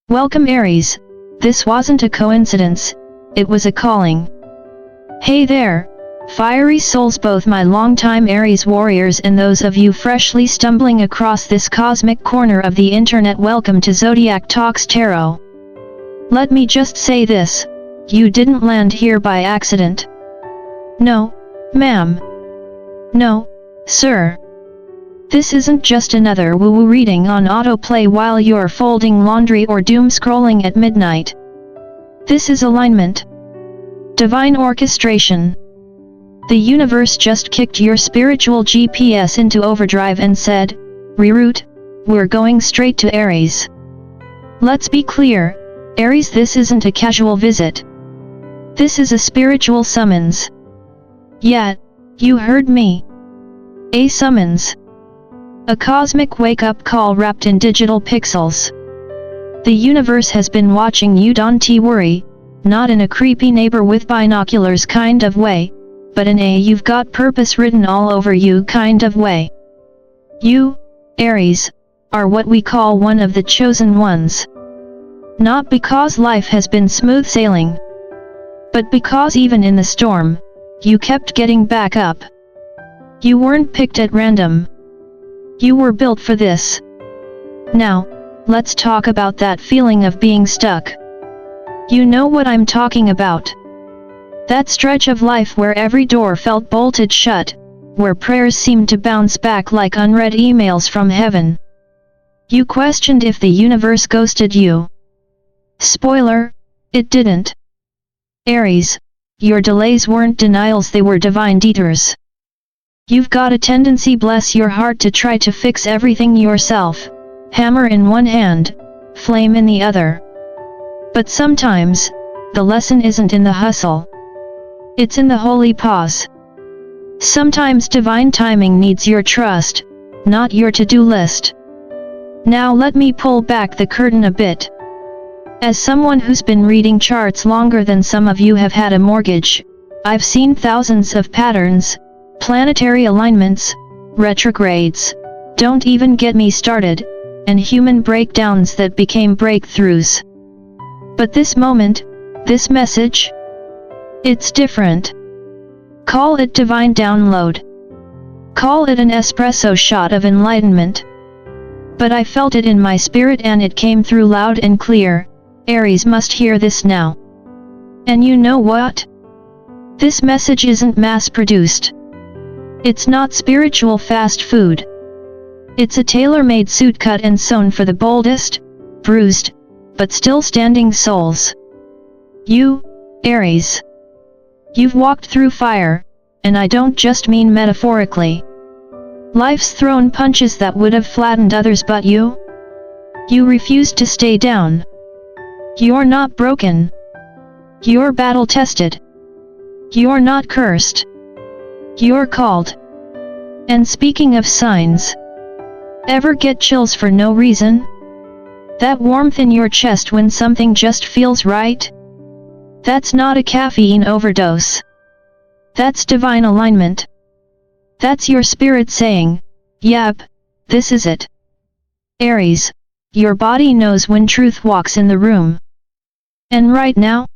Welcome Aries. This wasn't a coincidence, it was a calling. Hey there, fiery souls, both my longtime Aries warriors and those of you freshly stumbling across this cosmic corner of the internet. Welcome to Zodiac Talks Tarot. Let me just say this, you didn't land here by accident. No, ma'am. No, sir. This isn't just another woo-woo reading on autoplay while you're folding laundry or doom scrolling at midnight. This is alignment. Divine orchestration. The universe just kicked your spiritual GPS into overdrive and said, reroute, we're going straight to Aries. Let's be clear, Aries, this isn't a casual visit. This is a spiritual summons. Yeah, you heard me. A summons. A cosmic wake-up call wrapped in digital pixels. The universe has been watching you, don't worry, not in a creepy neighbor with binoculars kind of way, but in a you've got purpose written all over you kind of way. You, Aries, are what we call one of the chosen ones. Not because life has been smooth sailing, but because even in the storm, you kept getting back up. You weren't picked at random. You were built for this. Now, let's talk about that feeling of being stuck. You know what I'm talking about. That stretch of life where every door felt bolted shut, where prayers seemed to bounce back like unread emails from heaven. You questioned if the universe ghosted you. Spoiler, it didn't. Aries, your delays weren't denials, they were divine detours. You've got a tendency, bless your heart, to try to fix everything yourself, hammer in one hand, flame in the other. But sometimes, the lesson isn't in the hustle. It's in the holy pause. Sometimes divine timing needs your trust, not your to-do list. Now let me pull back the curtain a bit. As someone who's been reading charts longer than some of you have had a mortgage, I've seen thousands of patterns, planetary alignments, retrogrades, don't even get me started, and human breakdowns that became breakthroughs. But this moment, this message, it's different. Call it divine download. Call it an espresso shot of enlightenment. But I felt it in my spirit and it came through loud and clear. Aries must hear this now. And you know what? This message isn't mass-produced. It's not spiritual fast food. It's a tailor-made suit cut and sewn for the boldest, bruised, but still standing souls. You, Aries. You've walked through fire, and I don't just mean metaphorically. Life's thrown punches that would have flattened others, but you refused to stay down. You're not broken. You're battle-tested. You're not cursed. You're called. And speaking of signs, ever get chills for no reason? That warmth in your chest when something just feels right? That's not a caffeine overdose. That's divine alignment. That's your spirit saying, yep, this is it. Aries, your body knows when truth walks in the room. And right now,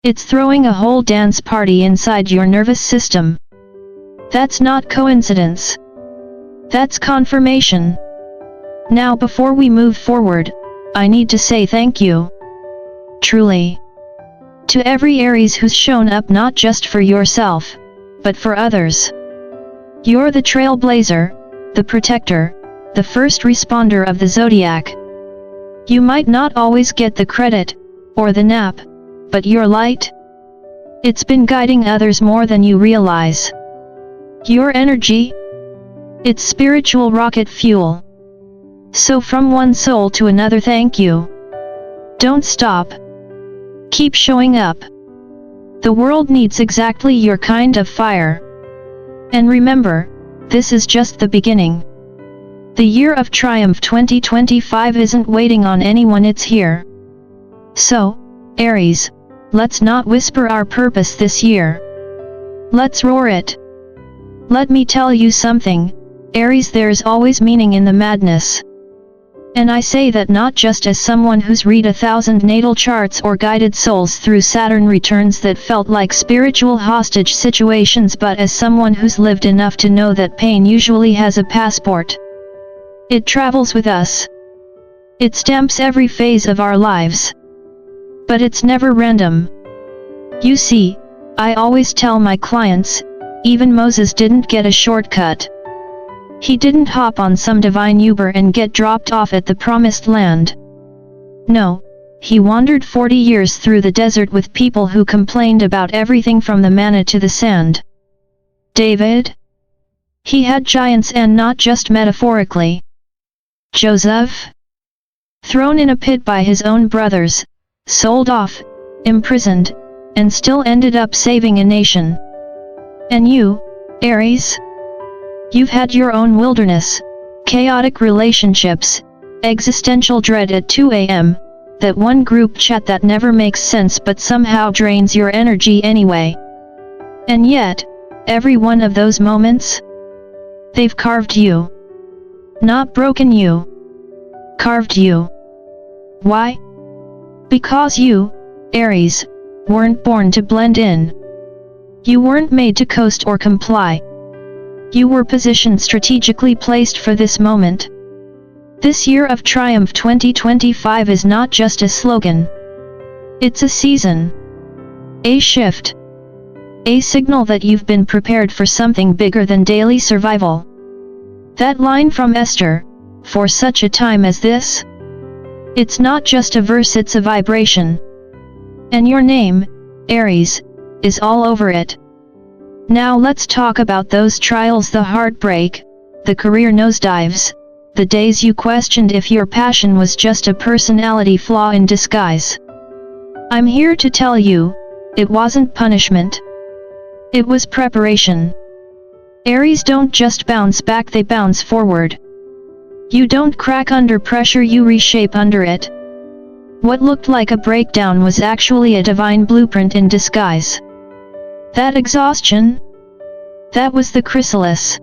it's throwing a whole dance party inside your nervous system. That's not coincidence. That's confirmation. Now before we move forward, I need to say thank you. Truly. To every Aries who's shown up not just for yourself, but for others. You're the trailblazer, the protector, the first responder of the Zodiac. You might not always get the credit, or the nap, but your light, it's been guiding others more than you realize. Your energy, it's spiritual rocket fuel. So from one soul to another, thank you. Don't stop. Keep showing up. The world needs exactly your kind of fire. And remember, this is just the beginning. The year of triumph 2025 isn't waiting on anyone, it's here. So, Aries, let's not whisper our purpose this year. Let's roar it. Let me tell you something, Aries, there's always meaning in the madness. And I say that not just as someone who's read 1,000 natal charts or guided souls through Saturn returns that felt like spiritual hostage situations, but as someone who's lived enough to know that pain usually has a passport. It travels with us. It stamps every phase of our lives. But it's never random. You see, I always tell my clients, even Moses didn't get a shortcut. He didn't hop on some divine Uber and get dropped off at the promised land. No, he wandered 40 years through the desert with people who complained about everything from the manna to the sand. David? He had giants, and not just metaphorically. Joseph? Thrown in a pit by his own brothers, sold off, imprisoned, and still ended up saving a nation. And you, Aries? You've had your own wilderness, chaotic relationships, existential dread at 2 a.m., that one group chat that never makes sense but somehow drains your energy anyway. And yet, every one of those moments? They've carved you. Not broken you. Carved you. Why? Because you, Aries, weren't born to blend in. You weren't made to coast or comply. You were positioned, strategically placed for this moment. This year of triumph 2025 is not just a slogan. It's a season. A shift. A signal that you've been prepared for something bigger than daily survival. That line from Esther, for such a time as this? It's not just a verse, it's a vibration. And your name, Aries, is all over it. Now let's talk about those trials, the heartbreak, the career nosedives, the days you questioned if your passion was just a personality flaw in disguise. I'm here to tell you, it wasn't punishment. It was preparation. Aries don't just bounce back, they bounce forward. You don't crack under pressure, you reshape under it. What looked like a breakdown was actually a divine blueprint in disguise. That exhaustion? That was the chrysalis.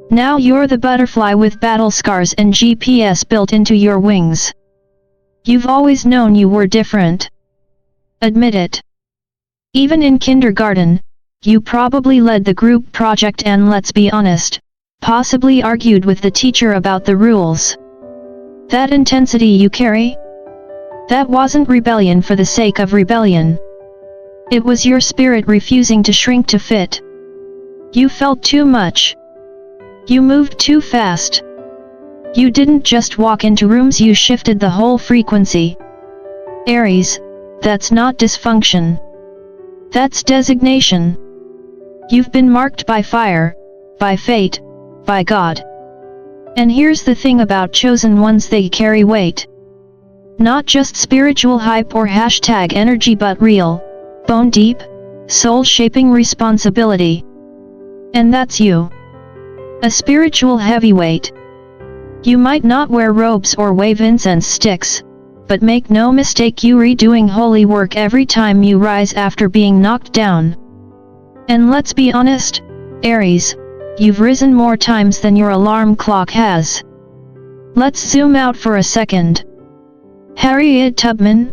Now you're the butterfly with battle scars and GPS built into your wings. You've always known you were different. Admit it. Even in kindergarten, you probably led the group project and, let's be honest, possibly argued with the teacher about the rules. That intensity you carry? That wasn't rebellion for the sake of rebellion. It was your spirit refusing to shrink to fit. You felt too much. You moved too fast. You didn't just walk into rooms, you shifted the whole frequency. Aries, that's not dysfunction. That's designation. You've been marked by fire, by fate, by God. And here's the thing about chosen ones, they carry weight. Not just spiritual hype or hashtag energy, but real, bone deep, soul-shaping responsibility. And that's you. A spiritual heavyweight. You might not wear robes or wave incense sticks, but make no mistake, you redoing holy work every time you rise after being knocked down. And let's be honest, Aries, you've risen more times than your alarm clock has. Let's zoom out for a second. Harriet Tubman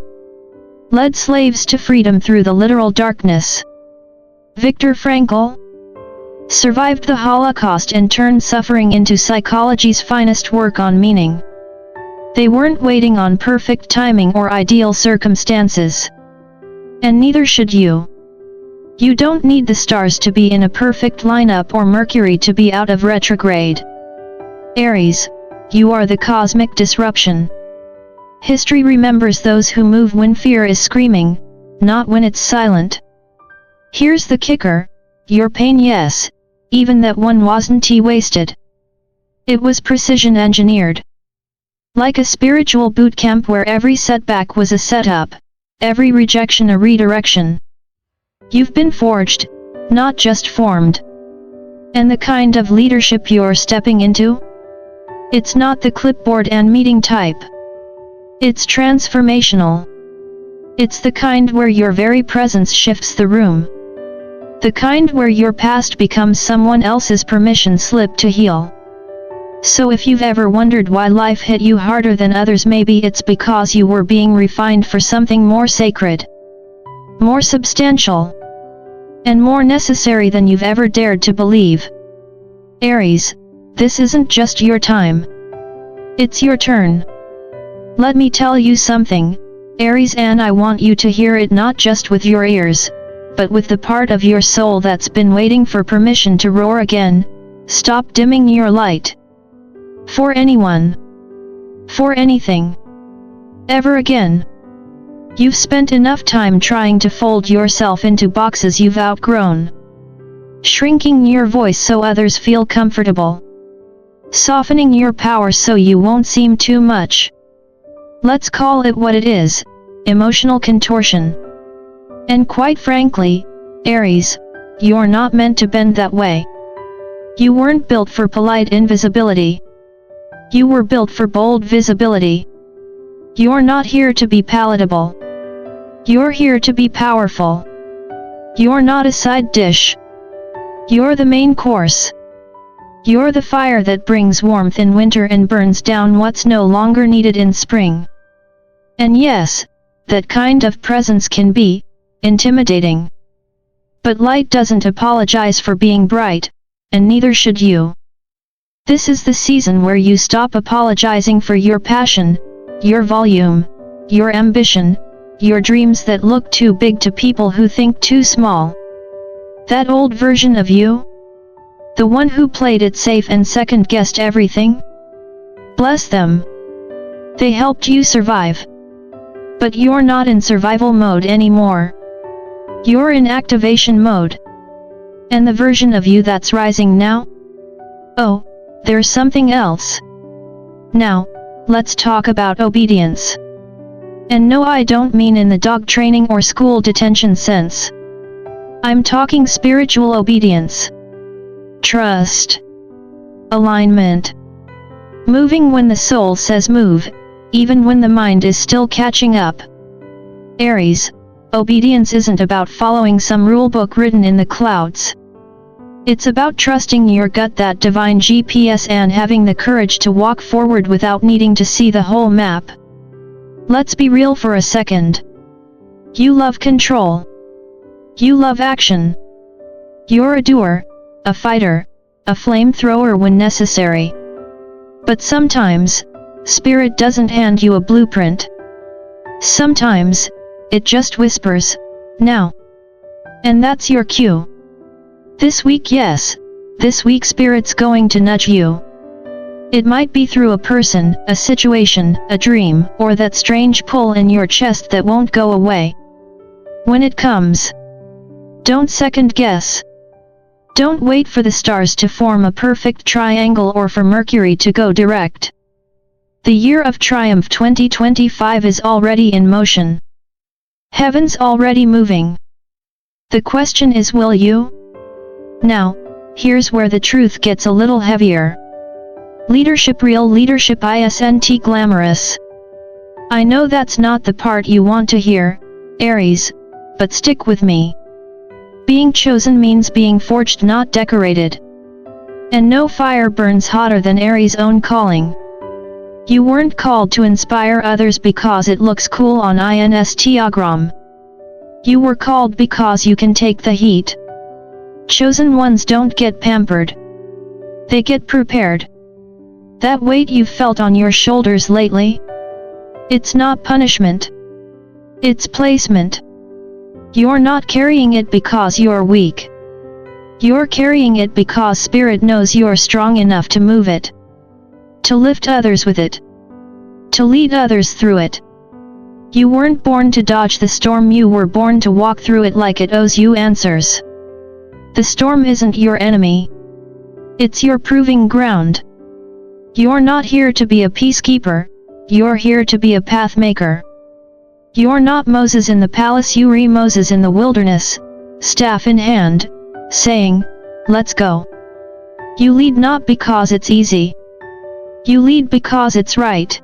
led slaves to freedom through the literal darkness. Viktor Frankl survived the Holocaust and turned suffering into psychology's finest work on meaning. They weren't waiting on perfect timing or ideal circumstances. And neither should you. You don't need the stars to be in a perfect lineup or Mercury to be out of retrograde. Aries, you are the cosmic disruption. History remembers those who move when fear is screaming, not when it's silent. Here's the kicker, your pain, yes, even that one wasn't wasted. It was precision engineered. Like a spiritual boot camp where every setback was a setup, every rejection a redirection. You've been forged, not just formed. And the kind of leadership you're stepping into? It's not the clipboard and meeting type. It's transformational. It's the kind where your very presence shifts the room. The kind where your past becomes someone else's permission slip to heal. So if you've ever wondered why life hit you harder than others, maybe it's because you were being refined for something more sacred, more substantial, and more necessary than you've ever dared to believe. Aries, this isn't just your time. It's your turn. Let me tell you something, Aries, and I want you to hear it not just with your ears, but with the part of your soul that's been waiting for permission to roar again. Stop dimming your light. For anyone. For anything. Ever again. You've spent enough time trying to fold yourself into boxes you've outgrown. Shrinking your voice so others feel comfortable. Softening your power so you won't seem too much. Let's call it what it is, emotional contortion. And quite frankly, Aries, you're not meant to bend that way. You weren't built for polite invisibility. You were built for bold visibility. You're not here to be palatable. You're here to be powerful. You're not a side dish. You're the main course. You're the fire that brings warmth in winter and burns down what's no longer needed in spring. And yes, that kind of presence can be intimidating. But light doesn't apologize for being bright, and neither should you. This is the season where you stop apologizing for your passion, your volume, your ambition, your dreams that look too big to people who think too small. That old version of you? The one who played it safe and second-guessed everything? Bless them. They helped you survive. But you're not in survival mode anymore. You're in activation mode. And the version of you that's rising now? Oh, there's something else. Now, let's talk about obedience. And no, I don't mean in the dog training or school detention sense. I'm talking spiritual obedience. Trust. Alignment. Moving when the soul says move, even when the mind is still catching up. Aries, obedience isn't about following some rulebook written in the clouds. It's about trusting your gut, that divine GPS, and having the courage to walk forward without needing to see the whole map. Let's be real for a second. You love control. You love action. You're a doer, a fighter, a flamethrower when necessary. But sometimes, Spirit doesn't hand you a blueprint. Sometimes, it just whispers, now. And that's your cue. This week, yes, this week Spirit's going to nudge you. It might be through a person, a situation, a dream, or that strange pull in your chest that won't go away. When it comes, don't second guess. Don't wait for the stars to form a perfect triangle or for Mercury to go direct. The year of triumph 2025 is already in motion. Heaven's already moving. The question is, will you? Now, here's where the truth gets a little heavier. Leadership, real leadership isn't glamorous. I know that's not the part you want to hear, Aries, but stick with me. Being chosen means being forged, not decorated. And no fire burns hotter than Aries' own calling. You weren't called to inspire others because it looks cool on Instagram. You were called because you can take the heat. Chosen ones don't get pampered. They get prepared. That weight you've felt on your shoulders lately? It's not punishment. It's placement. You're not carrying it because you're weak. You're carrying it because Spirit knows you're strong enough to move it. To lift others with it. To lead others through it. You weren't born to dodge the storm, you were born to walk through it like it owes you answers. The storm isn't your enemy. It's your proving ground. You're not here to be a peacekeeper, you're here to be a path maker. You're not Moses in the palace, you're Moses in the wilderness, staff in hand, saying, let's go. You lead not because it's easy. You lead because it's right.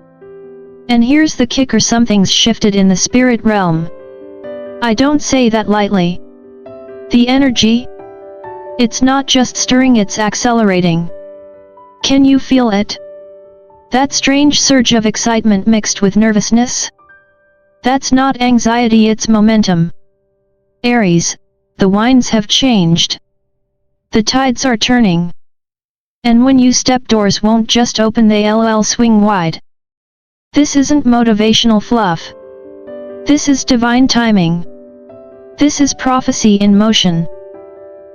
And here's the kicker, something's shifted in the spirit realm. I don't say that lightly. The energy? It's not just stirring, it's accelerating. Can you feel it? That strange surge of excitement mixed with nervousness? That's not anxiety, it's momentum. Aries, the winds have changed. The tides are turning. And when you step, doors won't just open, they'll swing wide. This isn't motivational fluff. This is divine timing. This is prophecy in motion.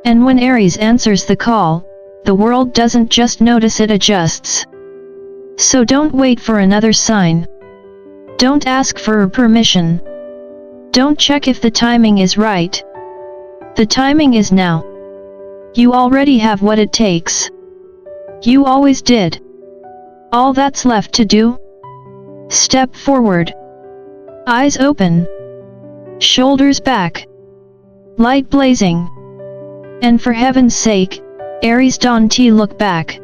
And when Aries answers the call, the world doesn't just notice, it adjusts. So don't wait for another sign. Don't ask for permission. Don't check if the timing is right. The timing is now. You already have what it takes. You always did. All that's left to do? Step forward. Eyes open. Shoulders back. Light blazing. And for heaven's sake, Aries, don't look back.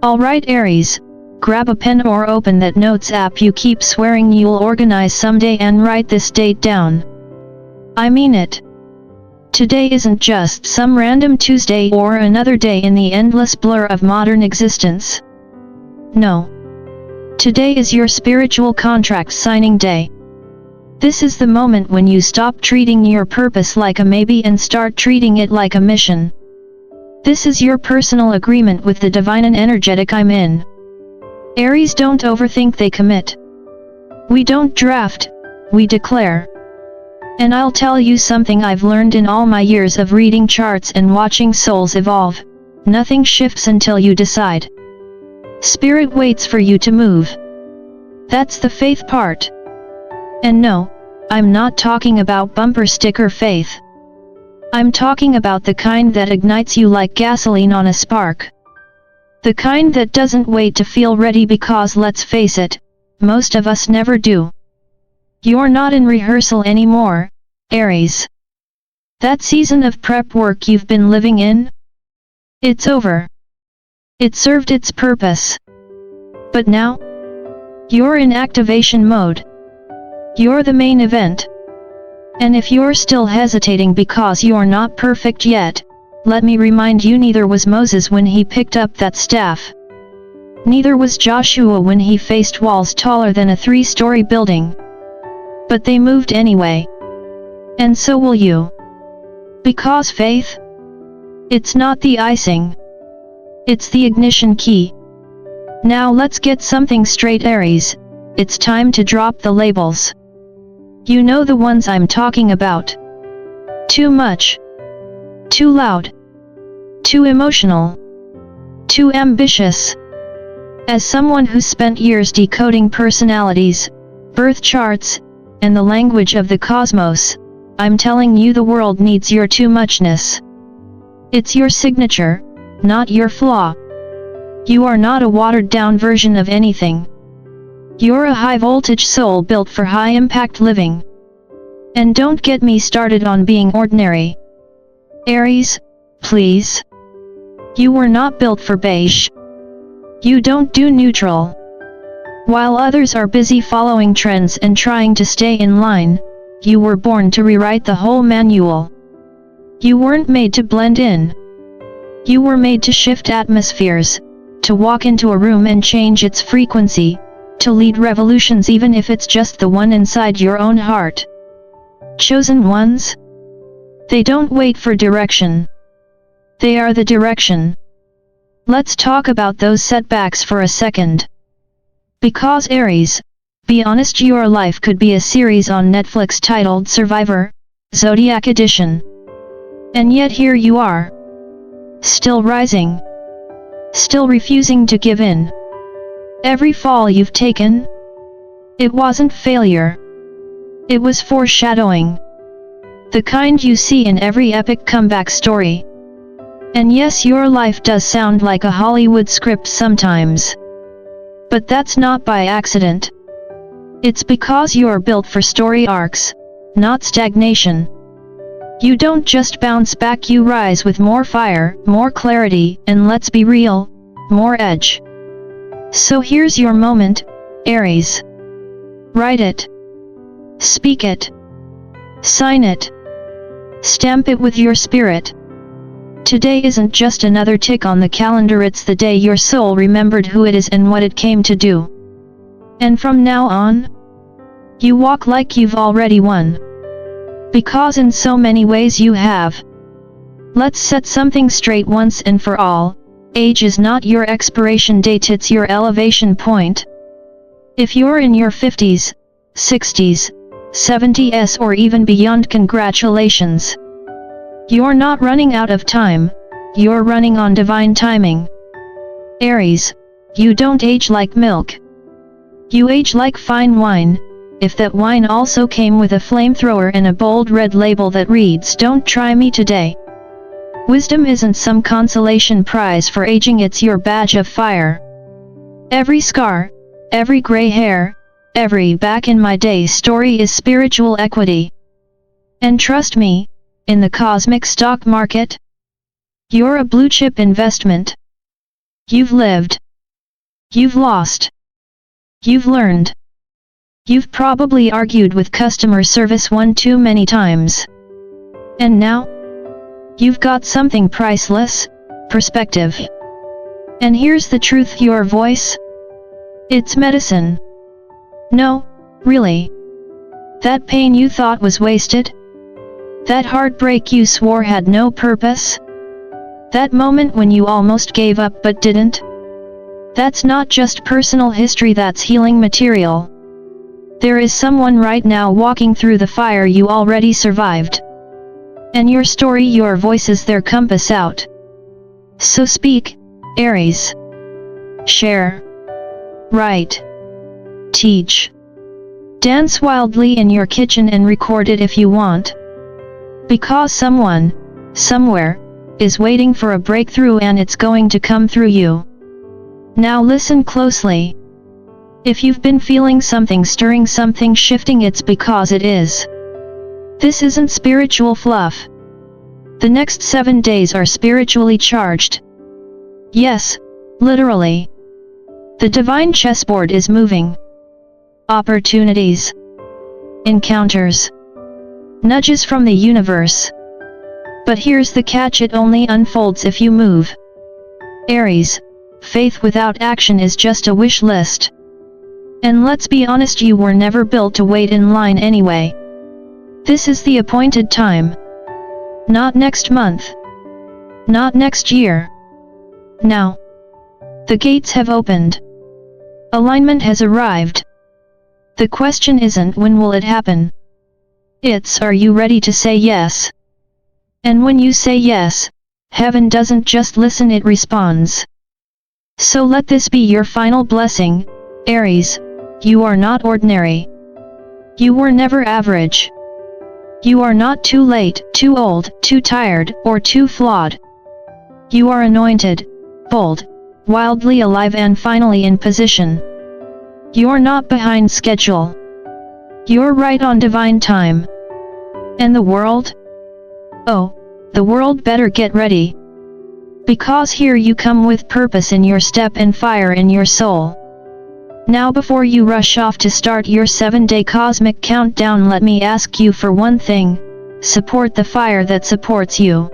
Alright Aries, grab a pen or open that notes app you keep swearing you'll organize someday and write this date down. I mean it. Today isn't just some random Tuesday or another day in the endless blur of modern existence. No. Today is your spiritual contract signing day. This is the moment when you stop treating your purpose like a maybe and start treating it like a mission. This is your personal agreement with the divine and energetic I'm in. Aries don't overthink, they commit. We don't draft, we declare. And I'll tell you something I've learned in all my years of reading charts and watching souls evolve: nothing shifts until you decide. Spirit waits for you to move. That's the faith part. And no, I'm not talking about bumper sticker faith. I'm talking about the kind that ignites you like gasoline on a spark. The kind that doesn't wait to feel ready, because let's face it, most of us never do. You're not in rehearsal anymore, Aries. That season of prep work you've been living in? It's over. It served its purpose. But now? You're in activation mode. You're the main event. And if you're still hesitating because you're not perfect yet, let me remind you, neither was Moses when he picked up that staff. Neither was Joshua when he faced walls taller than a 3-story building. But they moved anyway. And so will you. Because faith? It's not the icing. It's the ignition key. Now let's get something straight, Aries. It's time to drop the labels. You know the ones I'm talking about. Too much. Too loud. Too emotional. Too ambitious. As someone who's spent years decoding personalities, birth charts, and the language of the cosmos, I'm telling you the world needs your too muchness. It's your signature, not your flaw. You are not a watered-down version of anything. You're a high-voltage soul built for high-impact living. And don't get me started on being ordinary. Aries, please. You were not built for beige. You don't do neutral. While others are busy following trends and trying to stay in line, you were born to rewrite the whole manual. You weren't made to blend in. You were made to shift atmospheres, to walk into a room and change its frequency, to lead revolutions even if it's just the one inside your own heart. Chosen ones? They don't wait for direction. They are the direction. Let's talk about those setbacks for a second. Because Aries, be honest, your life could be a series on Netflix titled Survivor, Zodiac Edition. And yet here you are. Still rising. Still refusing to give in. Every fall you've taken? It wasn't failure. It was foreshadowing. The kind you see in every epic comeback story. And yes, your life does sound like a Hollywood script sometimes. But that's not by accident. It's because you're built for story arcs, not stagnation. You don't just bounce back, you rise with more fire, more clarity, and let's be real, more edge. So here's your moment, Aries. Write it. Speak it. Sign it. Stamp it with your spirit. Today isn't just another tick on the calendar, it's the day your soul remembered who it is and what it came to do. And from now on, you walk like you've already won. Because in so many ways you have. Let's set something straight once and for all. Age is not your expiration date, it's your elevation point. If you're in your 50s, 60s, 70s or even beyond, congratulations. You're not running out of time, you're running on divine timing. Aries, you don't age like milk. You age like fine wine, if that wine also came with a flamethrower and a bold red label that reads, "Don't try me today." Wisdom isn't some consolation prize for aging, it's your badge of fire. Every scar, every gray hair, every back in my day story is spiritual equity. And trust me, in the cosmic stock market, you're a blue chip investment. You've lived. You've lost. You've learned. You've probably argued with customer service one too many times. And now, you've got something priceless, perspective. And here's the truth, your voice, it's medicine. No, really. That pain you thought was wasted? That heartbreak you swore had no purpose? That moment when you almost gave up but didn't? That's not just personal history, that's healing material. There is someone right now walking through the fire you already survived. And your story, your voice is their compass out. So speak, Aries. Share. Write. Teach. Dance wildly in your kitchen and record it if you want. Because someone, somewhere, is waiting for a breakthrough, and it's going to come through you. Now listen closely. If you've been feeling something stirring, something shifting, it's because it is. This isn't spiritual fluff. The next 7 days are spiritually charged. Yes, literally. The divine chessboard is moving. Opportunities. Encounters. Nudges from the universe. But here's the catch, it only unfolds if you move. Aries, faith without action is just a wish list. And let's be honest, you were never built to wait in line anyway. This is the appointed time. Not next month. Not next year. Now. The gates have opened. Alignment has arrived. The question isn't when will it happen. It's, are you ready to say yes? And when you say yes, heaven doesn't just listen, it responds. So let this be your final blessing, Aries. You are not ordinary. You were never average. You are not too late, too old, too tired, or too flawed. You are anointed, bold, wildly alive, and finally in position. You're not behind schedule. You're right on divine time. And the world? Oh, the world better get ready. Because here you come with purpose in your step and fire in your soul. Now, before you rush off to start your 7-day cosmic countdown, let me ask you for one thing: support the fire that supports you.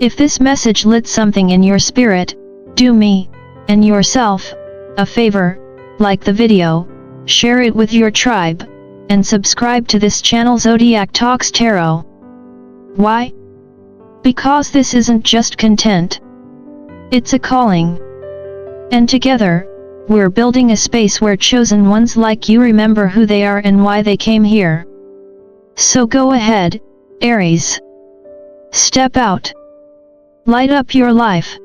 If this message lit something in your spirit, do me, and yourself, a favor, like the video, share it with your tribe, and subscribe to this channel, Zodiac Talks Tarot. Why? Because this isn't just content. It's a calling. And together, we're building a space where chosen ones like you remember who they are and why they came here. So go ahead, Aries. Step out. Light up your life.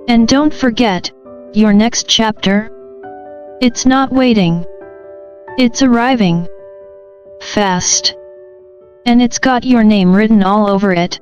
And don't forget, your next chapter? It's not waiting. It's arriving. Fast. And it's got your name written all over it.